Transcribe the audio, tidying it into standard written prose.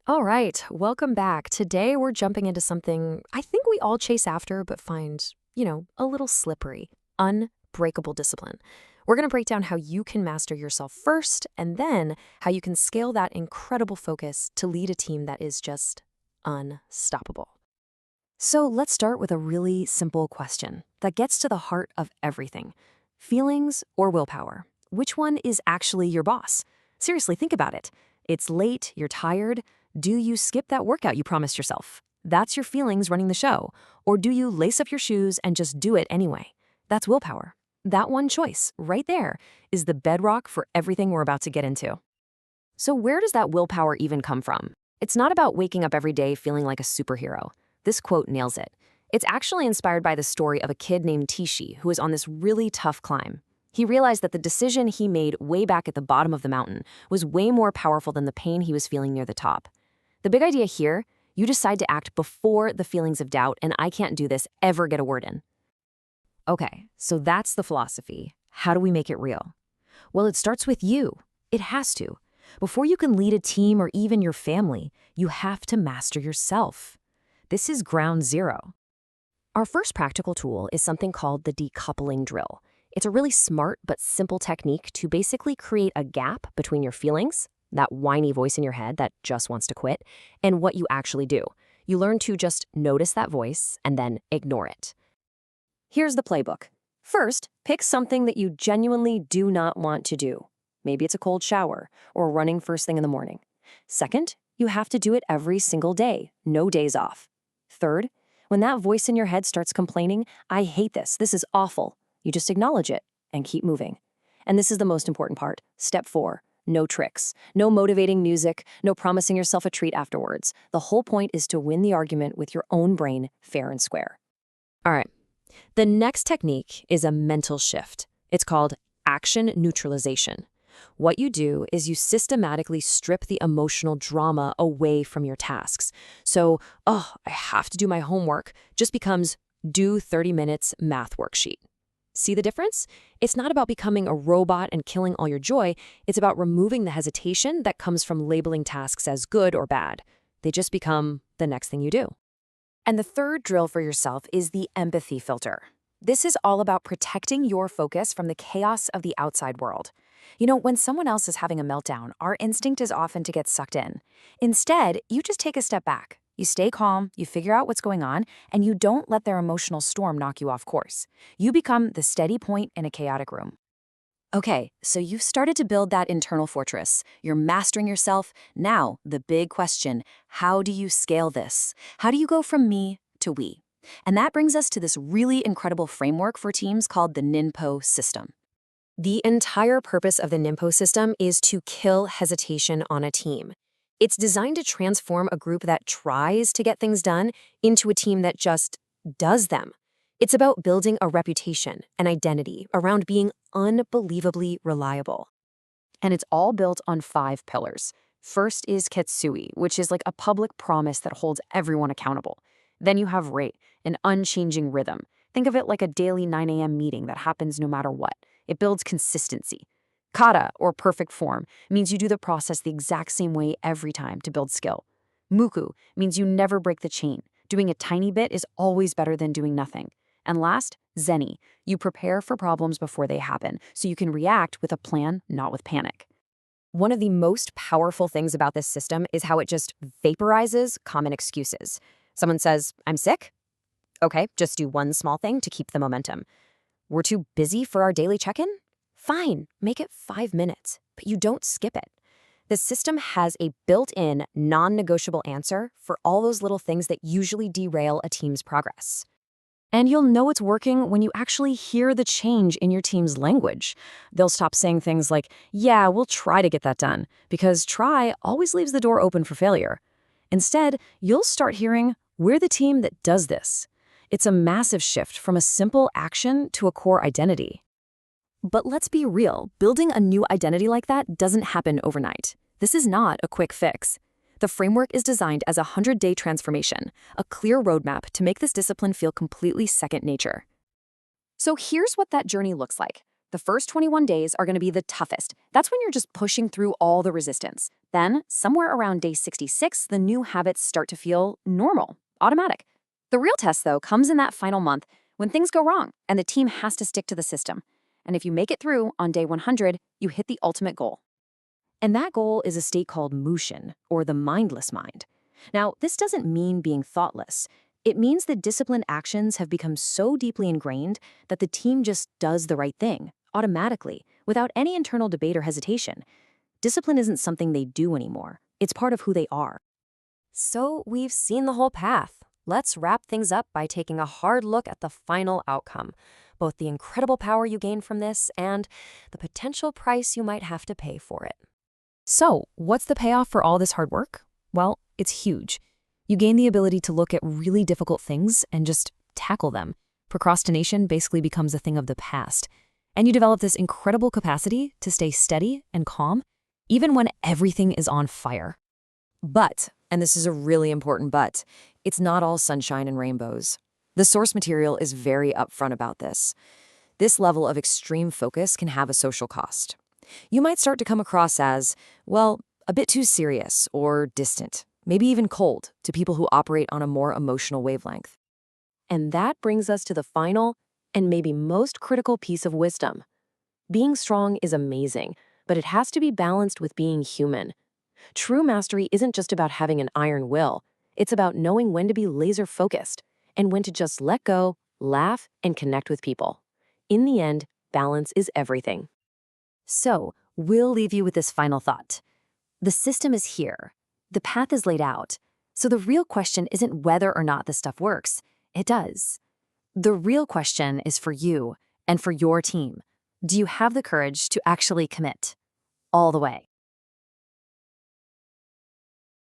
All right, welcome back. Today we're jumping into something I think we all chase after but find, a little slippery. Unbreakable discipline. We're going to break down how you can master yourself first and then how you can scale that incredible focus to lead a team that is just unstoppable. So let's start with a really simple question that gets to the heart of everything. Feelings or willpower? Which one is actually your boss? Seriously, think about it. It's late, you're tired. Do you skip that workout you promised yourself? That's your feelings running the show. Or do you lace up your shoes and just do it anyway? That's willpower. That one choice, right there, is the bedrock for everything we're about to get into. So where does that willpower even come from? It's not about waking up every day feeling like a superhero. This quote nails it. It's actually inspired by the story of a kid named Tishi who was on this really tough climb. He realized that the decision he made way back at the bottom of the mountain was way more powerful than the pain he was feeling near the top. The big idea here, you decide to act before the feelings of doubt and I can't do this ever get a word in. Okay, so that's the philosophy. How do we make it real? Well, it starts with you. It has to. Before you can lead a team or even your family, you have to master yourself. This is ground zero. Our first practical tool is something called the decoupling drill. It's a really smart but simple technique to basically create a gap between your feelings, that whiny voice in your head that just wants to quit, and what you actually do. You learn to just notice that voice and then ignore it. Here's the playbook. First, pick something that you genuinely do not want to do. Maybe it's a cold shower or running first thing in the morning. Second, you have to do it every single day, no days off. Third, when that voice in your head starts complaining, I hate this is awful, you just acknowledge it and keep moving. And this is the most important part. Step 4, no tricks, no motivating music, no promising yourself a treat afterwards. The whole point is to win the argument with your own brain fair and square. All right, the next technique is a mental shift. It's called action neutralization. What you do is you systematically strip the emotional drama away from your tasks. So, I have to do my homework just becomes do 30 minutes math worksheet. See the difference? It's not about becoming a robot and killing all your joy. It's about removing the hesitation that comes from labeling tasks as good or bad. They just become the next thing you do. And the third drill for yourself is the empathy filter. This is all about protecting your focus from the chaos of the outside world. When someone else is having a meltdown, our instinct is often to get sucked in. Instead, you just take a step back. You stay calm, you figure out what's going on, and you don't let their emotional storm knock you off course. You become the steady point in a chaotic room. Okay, so you've started to build that internal fortress. You're mastering yourself. Now, the big question, how do you scale this? How do you go from me to we? And that brings us to this really incredible framework for teams called the Ninpo System. The entire purpose of the Ninpo System is to kill hesitation on a team. It's designed to transform a group that tries to get things done into a team that just does them. It's about building a reputation, an identity, around being unbelievably reliable. And it's all built on 5 pillars. First is Ketsui, which is like a public promise that holds everyone accountable. Then you have Rate, an unchanging rhythm. Think of it like a daily 9 a.m. meeting that happens no matter what. It builds consistency. Kata, or perfect form, means you do the process the exact same way every time to build skill. Muku means you never break the chain. Doing a tiny bit is always better than doing nothing. And last, Zenny. You prepare for problems before they happen, so you can react with a plan, not with panic. One of the most powerful things about this system is how it just vaporizes common excuses. Someone says, I'm sick? Okay, just do one small thing to keep the momentum. We're too busy for our daily check-in? Fine, make it 5 minutes, but you don't skip it. The system has a built-in, non-negotiable answer for all those little things that usually derail a team's progress. And you'll know it's working when you actually hear the change in your team's language. They'll stop saying things like, yeah, we'll try to get that done, because try always leaves the door open for failure. Instead, you'll start hearing, we're the team that does this. It's a massive shift from a simple action to a core identity. But let's be real, building a new identity like that doesn't happen overnight. This is not a quick fix. The framework is designed as a 100-day transformation, a clear roadmap to make this discipline feel completely second nature. So here's what that journey looks like. The first 21 days are going to be the toughest. That's when you're just pushing through all the resistance. Then, somewhere around day 66, the new habits start to feel normal, automatic. The real test, though, comes in that final month when things go wrong and the team has to stick to the system. And if you make it through on day 100, you hit the ultimate goal. And that goal is a state called Mushin, or the mindless mind. Now, this doesn't mean being thoughtless. It means that disciplined actions have become so deeply ingrained that the team just does the right thing, automatically, without any internal debate or hesitation. Discipline isn't something they do anymore. It's part of who they are. So we've seen the whole path. Let's wrap things up by taking a hard look at the final outcome, both the incredible power you gain from this and the potential price you might have to pay for it. So, what's the payoff for all this hard work? Well, it's huge. You gain the ability to look at really difficult things and just tackle them. Procrastination basically becomes a thing of the past. And you develop this incredible capacity to stay steady and calm, even when everything is on fire. But, and this is a really important but, it's not all sunshine and rainbows. The source material is very upfront about this. This level of extreme focus can have a social cost. You might start to come across as, well, a bit too serious or distant, maybe even cold to people who operate on a more emotional wavelength. And that brings us to the final and maybe most critical piece of wisdom. Being strong is amazing, but it has to be balanced with being human. True mastery isn't just about having an iron will. It's about knowing when to be laser-focused and when to just let go, laugh, and connect with people. In the end, balance is everything. So, we'll leave you with this final thought. The system is here. The path is laid out. So the real question isn't whether or not this stuff works. It does. The real question is for you and for your team. Do you have the courage to actually commit all the way?